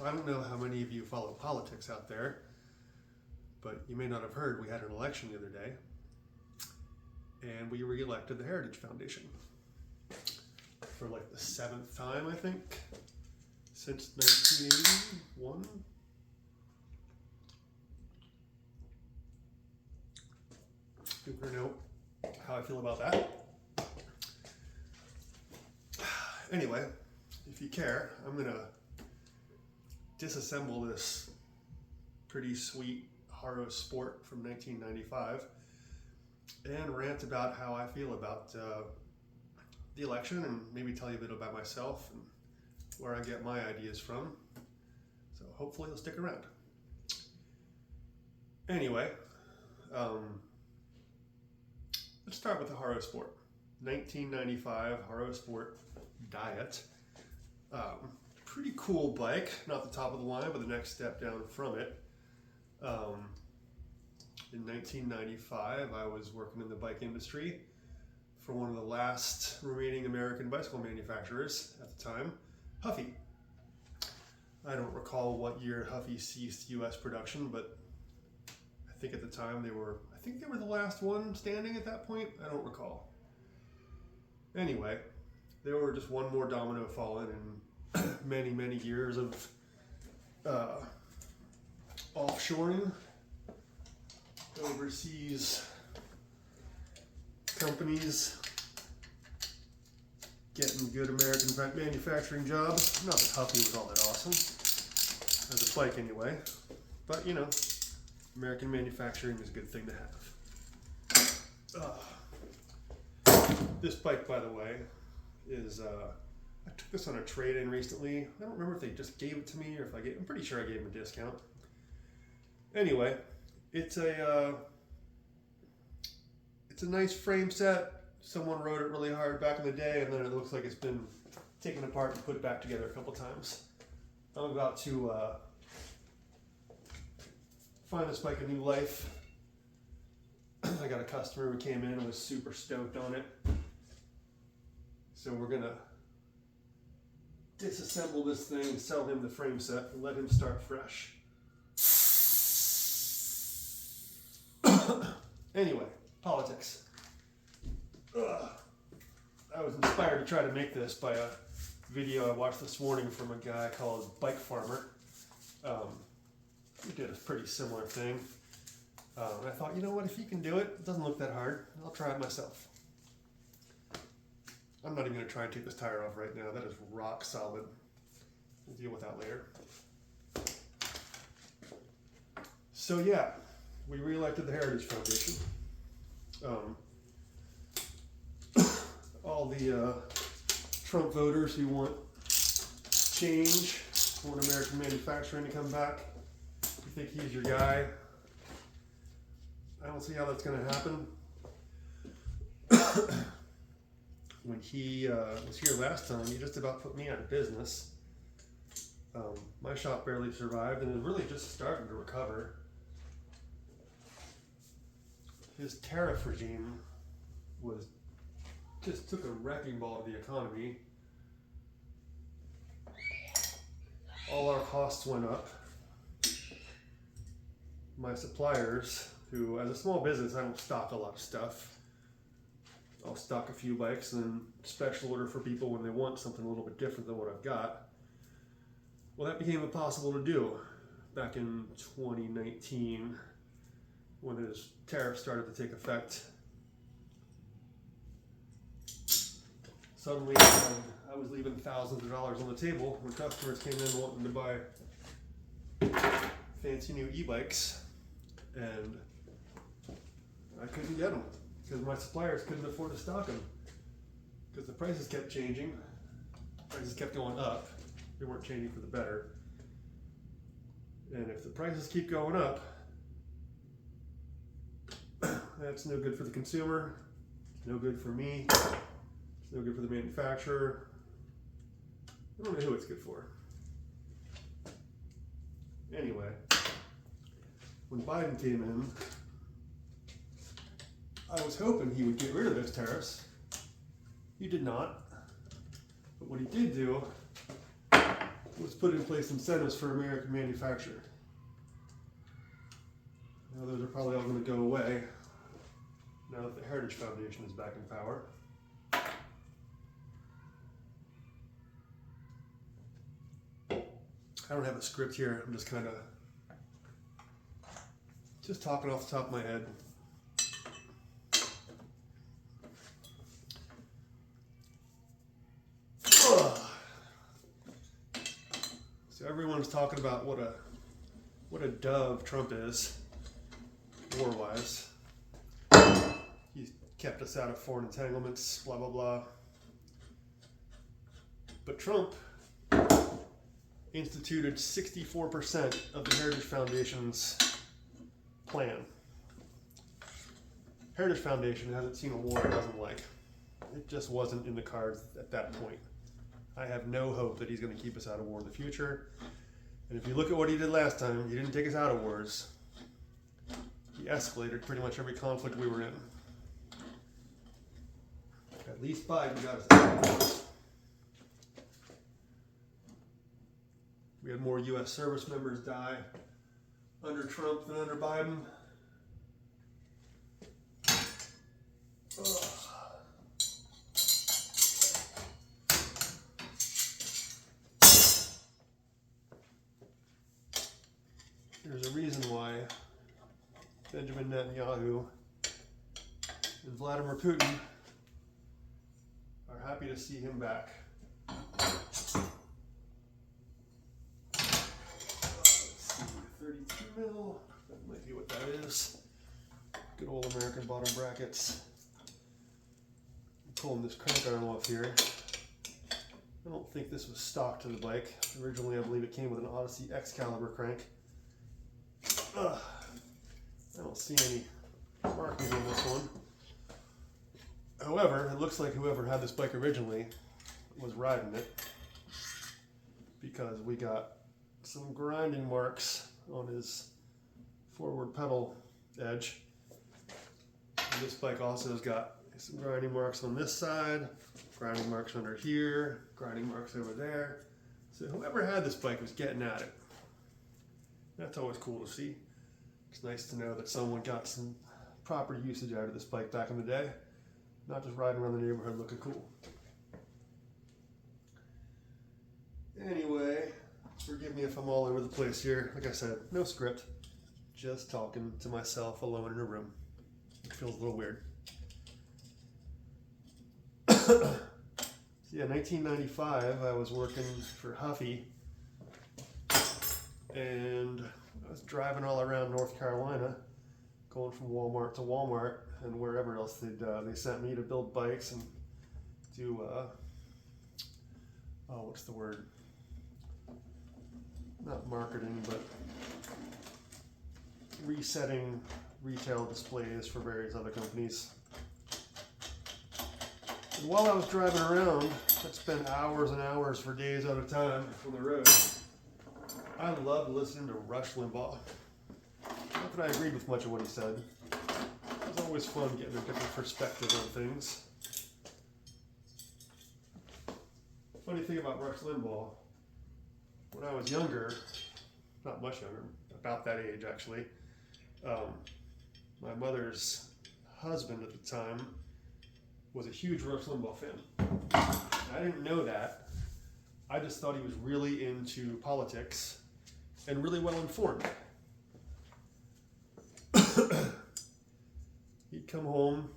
So I don't know how many of you follow politics out there, but you may not have heard we had an election the other day, and we re-elected the Heritage Foundation for like the 7th time, I think, since 1981. You want to know how I feel about that? Anyway, if you care, I'm gonna disassemble this pretty sweet Haro Sport from 1995 and rant about how I feel about the election, and maybe tell you a bit about myself and where I get my ideas from. So hopefully you'll stick around. Anyway, let's start with the Haro Sport. 1995 Haro Sport Diet. Pretty cool bike, not the top of the line, but the next step down from it. In 1995, I was working in the bike industry for one of the last remaining American bicycle manufacturers at the time, Huffy. I don't recall what year Huffy ceased US production, but I think at the time they were the last one standing at that point. I don't recall. Anyway, they were just one more domino fallen in many, many years of offshoring, overseas companies getting good American manufacturing jobs. Not that Huffy was all that awesome, as a bike anyway, but you know, American manufacturing is a good thing to have. This bike, by the way, is I took this on a trade-in recently. I don't remember if they just gave it to me or if I'm pretty sure I gave them a discount. Anyway, it's a nice frame set. Someone wrote it really hard back in the day, and then it looks like it's been taken apart and put back together a couple times. I'm about to find this bike a new life. I got a customer who came in and was super stoked on it. So we're gonna disassemble this thing and sell him the frame set and let him start fresh. Anyway, politics. I was inspired to try to make this by a video I watched this morning from a guy called Bike Farmer. He did a pretty similar thing. And I thought, you know what, if he can do it, it doesn't look that hard. I'll try it myself. I'm not even going to try and take this tire off right now. That is rock solid. We'll deal with that later. So yeah, we re-elected the Heritage Foundation. All the Trump voters who want change, want American manufacturing to come back, you think he's your guy. I don't see how that's going to happen. When he was here last time, he just about put me out of business. My shop barely survived and is really just starting to recover. His tariff regime just took a wrecking ball to the economy. All our costs went up. My suppliers, who as a small business, I don't stock a lot of stuff. I'll stock a few bikes and then special order for people when they want something a little bit different than what I've got. Well, that became impossible to do back in 2019 when his tariffs started to take effect. Suddenly, I was leaving thousands of dollars on the table when customers came in wanting to buy fancy new e-bikes, and I couldn't get them because my suppliers couldn't afford to stock them because the prices kept changing. Prices kept going up. They weren't changing for the better. And if the prices keep going up, that's no good for the consumer. It's no good for me. It's no good for the manufacturer. I don't know who it's good for. Anyway, when Biden came in, I was hoping he would get rid of those tariffs. He did not. But what he did do was put in place incentives for American manufacture. Now those are probably all going to go away now that the Heritage Foundation is back in power. I don't have a script here. I'm just kind of talking off the top of my head. So everyone's talking about what a dove Trump is, war-wise. He's kept us out of foreign entanglements, blah, blah, blah. But Trump instituted 64% of the Heritage Foundation's plan. Heritage Foundation hasn't seen a war it doesn't like. It just wasn't in the cards at that point. I have no hope that he's going to keep us out of war in the future. And if you look at what he did last time, he didn't take us out of wars. He escalated pretty much every conflict we were in. At least Biden got us out of wars. We had more U.S. service members die under Trump than under Biden. Ugh. There's a reason why Benjamin Netanyahu and Vladimir Putin are happy to see him back. Let's see, 32 mil, that might be what that is. Good old American bottom brackets. I'm pulling this crank arm off here. I don't think this was stock to the bike. Originally, I believe it came with an Odyssey X caliber crank. I don't see any markings on this one. However, it looks like whoever had this bike originally was riding it, because we got some grinding marks on his forward pedal edge. And this bike also has got some grinding marks on this side, grinding marks under here, grinding marks over there. So whoever had this bike was getting at it. That's always cool to see. It's nice to know that someone got some proper usage out of this bike back in the day, not just riding around the neighborhood looking cool. Anyway, forgive me if I'm all over the place here. Like I said, no script, just talking to myself alone in a room. It feels a little weird. So yeah, 1995, I was working for Huffy, and I was driving all around North Carolina, going from Walmart to Walmart and wherever else they sent me to build bikes and do, what's the word? Not marketing, but resetting retail displays for various other companies. And while I was driving around, I'd spend hours and hours for days at a time on the road. I loved listening to Rush Limbaugh. Not that I agreed with much of what he said. It was always fun getting a different perspective on things. Funny thing about Rush Limbaugh, when I was younger, not much younger, about that age actually, my mother's husband at the time was a huge Rush Limbaugh fan. I didn't know that. I just thought he was really into politics and really well informed. He'd come home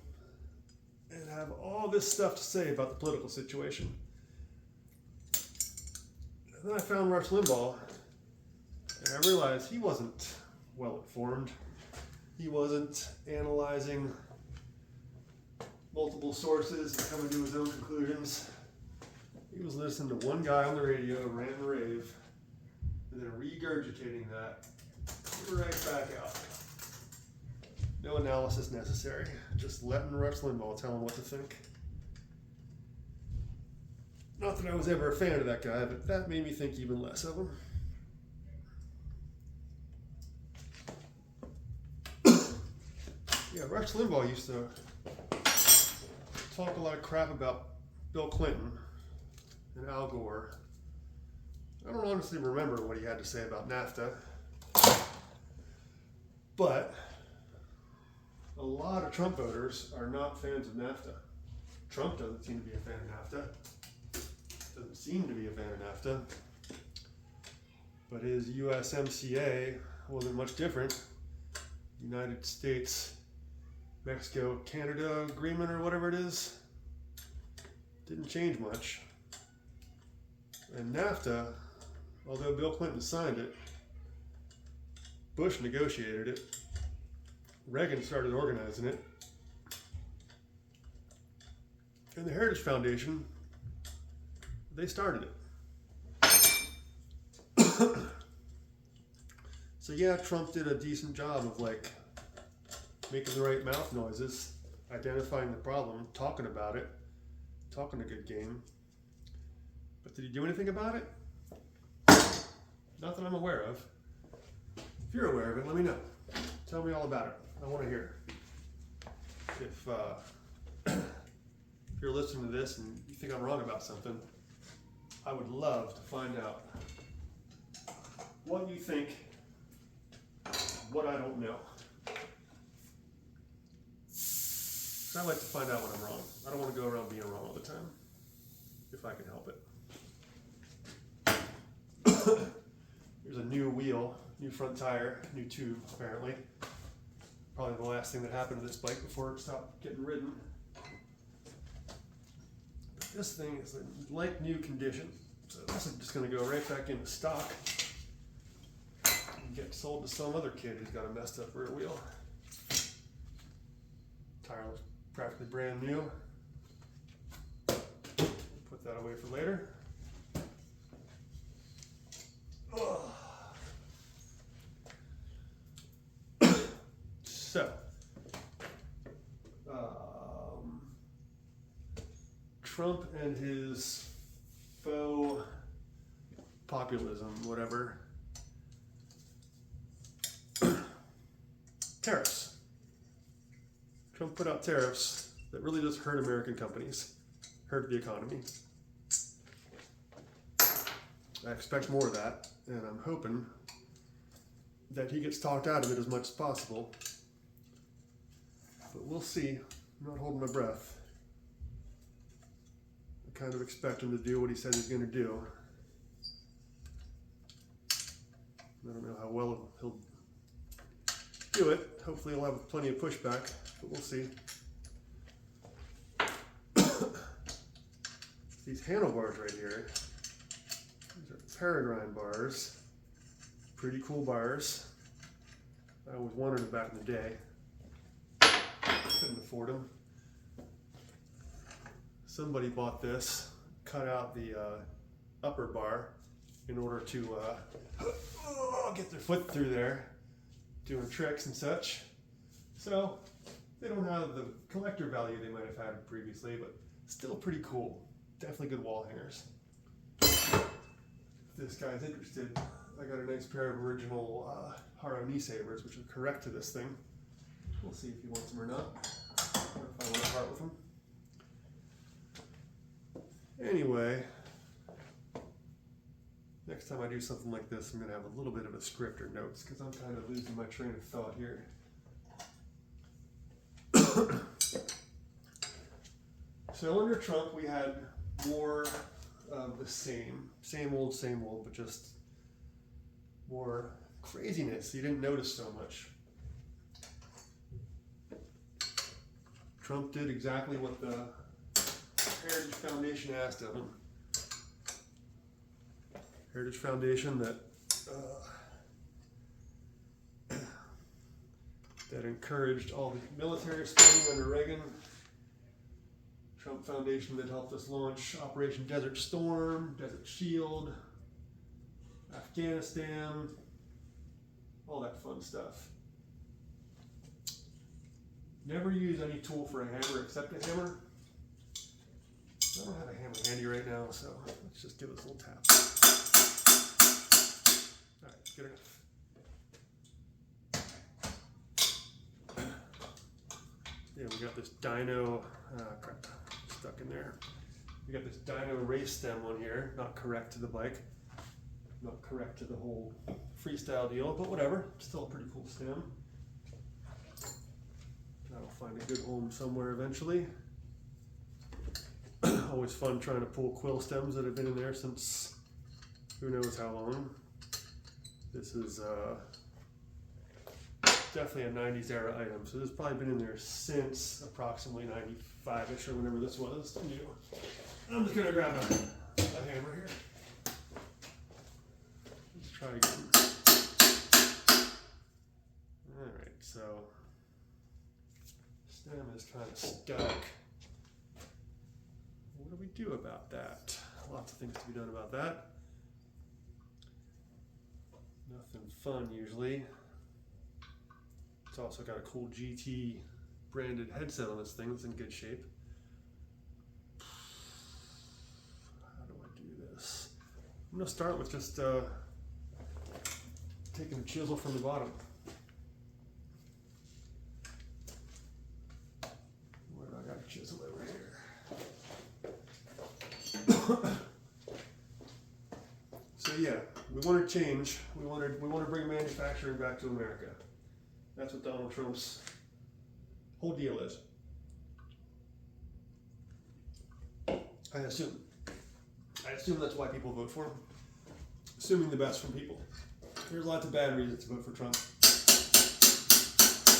and have all this stuff to say about the political situation. And then I found Rush Limbaugh, and I realized he wasn't well informed. He wasn't analyzing multiple sources and coming to his own conclusions. He was listening to one guy on the radio rant and rave, and then regurgitating that right back out. No analysis necessary, just letting Rush Limbaugh tell him what to think. Not that I was ever a fan of that guy, but that made me think even less of him. Yeah, Rush Limbaugh used to talk a lot of crap about Bill Clinton and Al Gore. I don't honestly remember what he had to say about NAFTA, but a lot of Trump voters are not fans of NAFTA. Trump doesn't seem to be a fan of NAFTA. Doesn't seem to be a fan of NAFTA. But his USMCA wasn't much different. United States, Mexico, Canada agreement or whatever it is. Didn't change much. And NAFTA, although Bill Clinton signed it, Bush negotiated it, Reagan started organizing it, and the Heritage Foundation, they started it. So yeah, Trump did a decent job of like making the right mouth noises, identifying the problem, talking about it, talking a good game. But did he do anything about it? Not that I'm aware of. If you're aware of it, let me know. Tell me all about it. I want to hear. If you're listening to this and you think I'm wrong about something, I would love to find out what you think, what I don't know. So I like to find out when I'm wrong. I don't want to go around being wrong all the time, if I can help it. Here's a new wheel, new front tire, new tube, apparently. Probably the last thing that happened to this bike before it stopped getting ridden. But this thing is in like new condition. So this is just going to go right back into stock and get sold to some other kid who's got a messed up rear wheel. Tire looks practically brand new. Put that away for later. So, Trump and his faux populism, whatever. Tariffs. Trump put out tariffs that really just hurt American companies, hurt the economy. I expect more of that, and I'm hoping that he gets talked out of it as much as possible. But we'll see. I'm not holding my breath. I kind of expect him to do what he said he's going to do. I don't know how well he'll do it. Hopefully he'll have plenty of pushback, but we'll see. These handlebars right here, these are Peregrine bars. Pretty cool bars. I always wanted them back in the day. Couldn't afford them. Somebody bought this, cut out the upper bar in order to get their foot through there, doing tricks and such. So they don't have the collector value they might have had previously, but still pretty cool. Definitely good wall hangers. If this guy's interested, I got a nice pair of original Haro knee sabers, which are correct to this thing. We'll see if he wants them or not, or if I want to part with them. Anyway, next time I do something like this, I'm going to have a little bit of a script or notes, because I'm kind of losing my train of thought here. So under Trump, we had more of the same old, but just more craziness. You didn't notice so much. Trump did exactly what the Heritage Foundation asked of him. Heritage Foundation that encouraged all the military spending under Reagan. Trump Foundation that helped us launch Operation Desert Storm, Desert Shield, Afghanistan, all that fun stuff. Never use any tool for a hammer except a hammer. I don't have a hammer handy right now, so let's just give this a little tap. All right, good enough. Yeah, we got this dyno, crap, stuck in there. We got this dyno race stem on here, not correct to the bike. Not correct to the whole freestyle deal, but whatever. Still a pretty cool stem. That'll find a good home somewhere eventually. Always fun trying to pull quill stems that have been in there since who knows how long. This is definitely a 90s era item, so this has probably been in there since approximately 95-ish or whenever this was new. I'm just gonna grab a hammer here. Let's try again. Alright, so stem is kind of stuck. What do we do about that? Lots of things to be done about that. Nothing fun usually. It's also got a cool GT branded headset on this thing that's in good shape. How do I do this? I'm gonna start with just taking the chisel from the bottom. Where do I got a chisel over here? So yeah, we want to change. We want to bring manufacturing back to America. That's what Donald Trump's whole deal is. I assume that's why people vote for him. Assuming the best from people. There's lots of bad reasons to vote for Trump.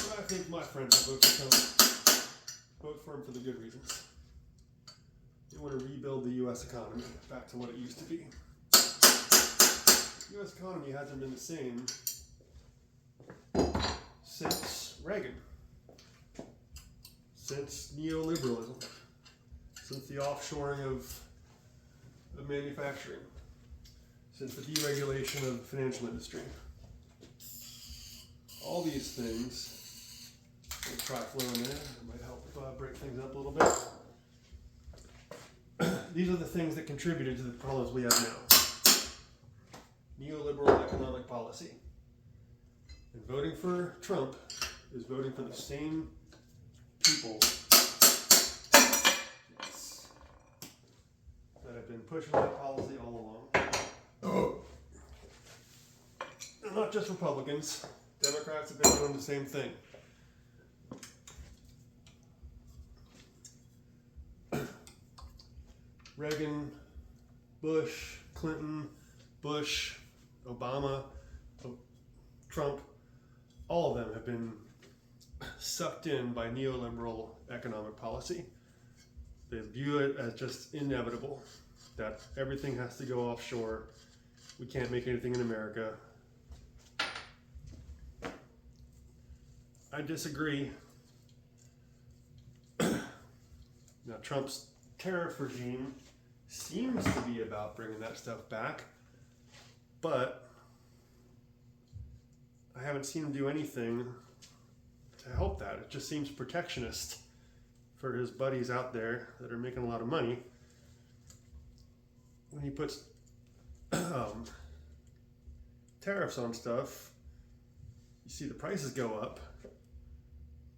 But I think my friends that vote for Trump vote for him for the good reasons. They want to rebuild the U.S. economy back to what it used to be. The U.S. economy hasn't been the same since Reagan, since neoliberalism, since the offshoring of manufacturing, since the deregulation of the financial industry. All these things, we'll try flowing in, it might help if I break things up a little bit. These are the things that contributed to the problems we have now. Neoliberal economic policy. And voting for Trump is voting for the same people that have been pushing that policy all along. And not just Republicans. Democrats have been doing the same thing. Reagan, Bush, Clinton, Bush, Obama, Trump, all of them have been sucked in by neoliberal economic policy. They view it as just inevitable, that everything has to go offshore. We can't make anything in America. I disagree. Now, Trump's tariff regime seems to be about bringing that stuff back, but I haven't seen him do anything to help that. It just seems protectionist for his buddies out there that are making a lot of money. When he puts tariffs on stuff, you see the prices go up.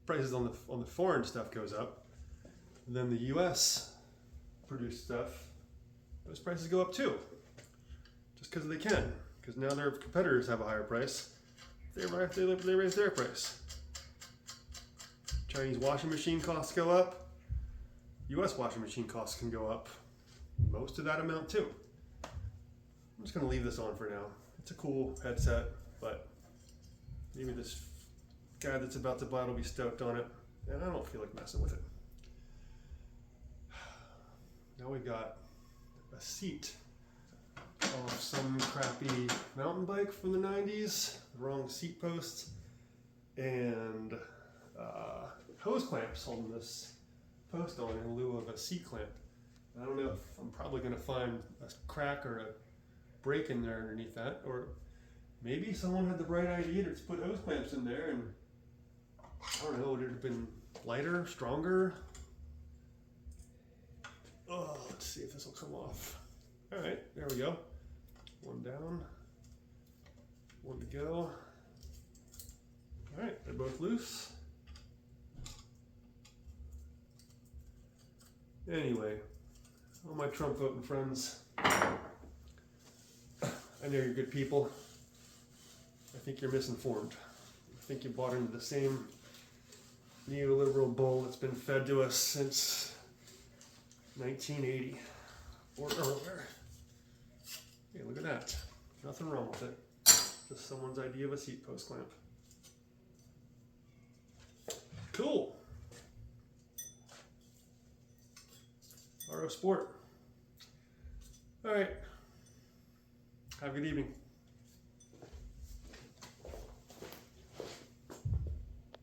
Prices on the foreign stuff goes up. Then the U.S. produced stuff, those prices go up too, just because they can. Because now their competitors have a higher price. They raise their price. Chinese washing machine costs go up. U.S. washing machine costs can go up most of that amount too. I'm just going to leave this on for now. It's a cool headset, but maybe this guy that's about to buy it will be stoked on it, and I don't feel like messing with it. Now we've got a seat of some crappy mountain bike from the 90s, the wrong seat post, and hose clamps holding this post on in lieu of a seat clamp. I don't know if I'm probably going to find a crack or a break in there underneath that, or maybe someone had the bright idea to put hose clamps in there, and I don't know, would it have been lighter, stronger? Oh, let's see if this will come off. All right, there we go. One down, one to go. All right, they're both loose. Anyway, all my Trump voting friends, I I know you're good people. I think you're misinformed. I think you bought into the same neoliberal bull that's been fed to us since 1980 or earlier. Hey, look at that. Nothing wrong with it. Just someone's idea of a seat post clamp. Cool. Haro Sport. All right. Have a good evening.